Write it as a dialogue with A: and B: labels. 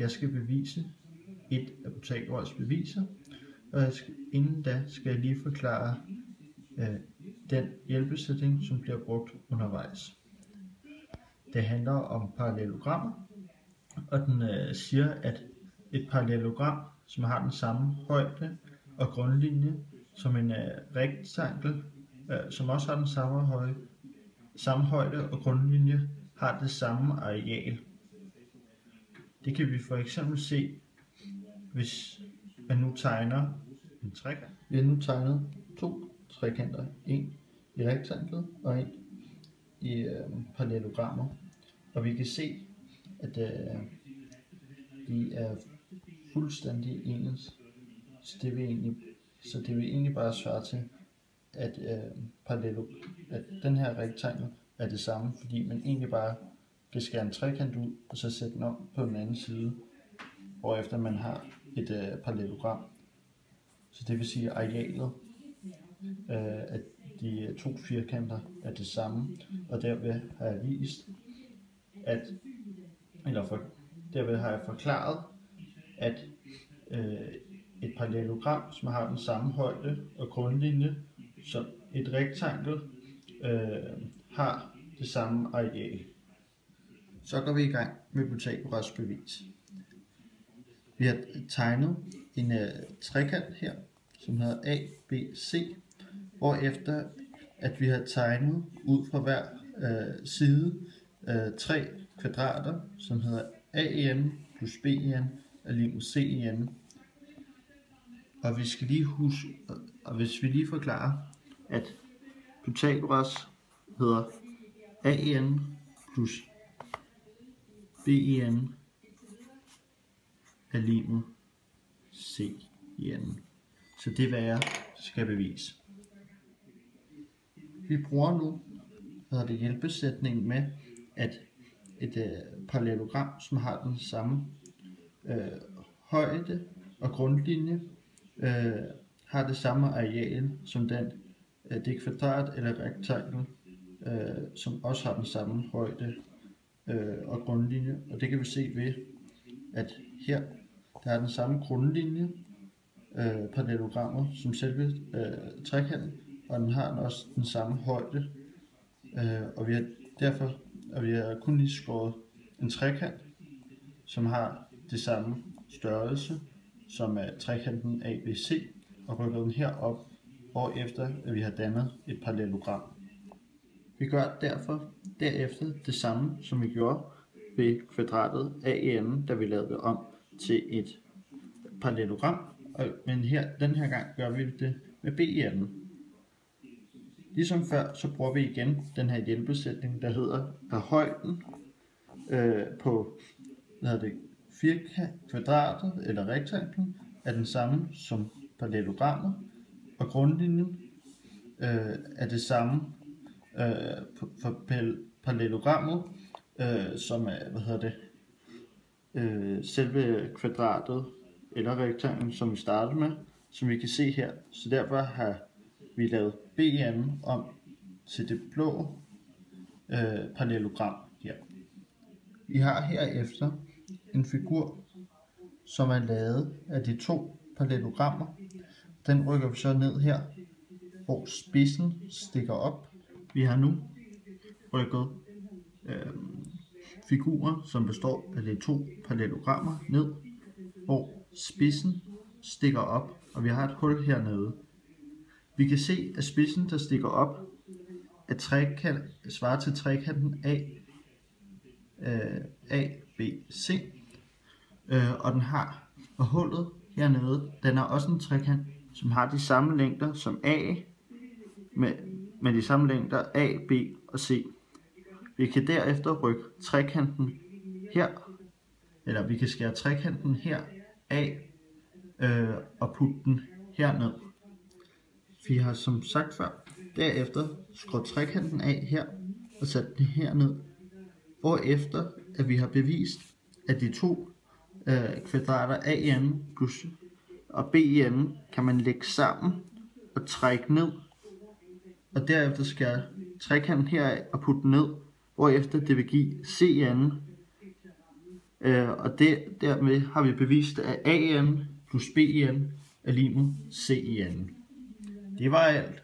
A: jeg skal bevise et af Pythagoras beviser, og inden da skal jeg lige forklare den hjælpesætning, som bliver brugt undervejs. Det handler om parallellogrammer, og den siger, at et parallelogram, som har den samme højde og grundlinje som en rektangel, som også har den samme højde og grundlinje, har det samme areal. Det kan vi for eksempel se, hvis man nu tegner en trekant. Vi har nu tegnet to trekanter, en i rektanglet og en i parallellogrammer, og vi kan se, at de er fuldstændig ens, så det vil egentlig bare svare til, at den her rektangel er det samme, fordi man egentlig bare kan skære en trekant ud og så sætte den om på den anden side, hvorefter man har et parallelogram. Så det vil sige, at arealet af de to firkanter er det samme, og derved har jeg vist, derved har jeg forklaret, at et parallelogram, som har den samme højde og grundlinje som et rektangel, har det samme areal. Så går vi i gang med Pythagoras bevis. Vi har tegnet en trekant her, som hedder A, B, C, hvorefter at vi har tegnet ud fra hver side 3 kvadrater, som hedder A i n plus B i n er lig med C i n. Og vi skal lige huske, og hvis vi lige forklarer, at Pythagoras hedder A i n plus B i n er lig med C i n. Så det er, hvad jeg skal bevise. Vi bruger nu hjælpesætningen med, at et parallelogram, som har den samme højde og grundlinje, har det samme areal som det kvadrat eller rektangel, som også har den samme højde og grundlinje. Og det kan vi se ved, at her der er den samme grundlinje, parallellogrammer, som selve trekanten, og den har også den samme højde, og vi har kun lige skåret en trekant, som har det samme størrelse som trekanten ABC, og rykket den herop, hvorefter at vi har dannet et parallelogram. Vi gør derefter det samme, som vi gjorde ved kvadratet AN, da vi lavede det om til et parallelogram, men den her gang gør vi det med BN. Ligesom før, så bruger vi igen den her hjælpesætning, der hedder, at højden på kvadratet eller rektanglen er den samme som parallellogrammet, og grundlinjen er det samme for parallellogrammet som selve kvadratet eller rektanglen, som vi startede med, som vi kan se her. Så derfor har vi lavet BN om til det blå parallelogram her. Vi har herefter en figur, som er lavet af de to parallellogrammer. Den rykker vi så ned her, hvor spidsen stikker op. Vi har nu rykket figuren, som består af de to parallellogrammer, ned, hvor spidsen stikker op, og vi har et hul hernede. Vi kan se, at spidsen, der stikker op, svarer til trekanten ABC, og hullet hernede, den er også en trekant, som har de samme længder som A, med de samme længder A, B og C. Vi kan derefter rykke trekanten her, eller vi kan skære trekanten her af og putte den herned. Vi har som sagt før derefter skåret trekanten af her og sat den herned, hvorefter at vi har bevist, at de to kvadrater AN plus og BN kan man lægge sammen og trække ned, og derefter skære trekanten heraf og putte den ned, hvorefter det vil give CN Og dermed har vi bevist, at AN plus BN er lig med CN. Det var alt.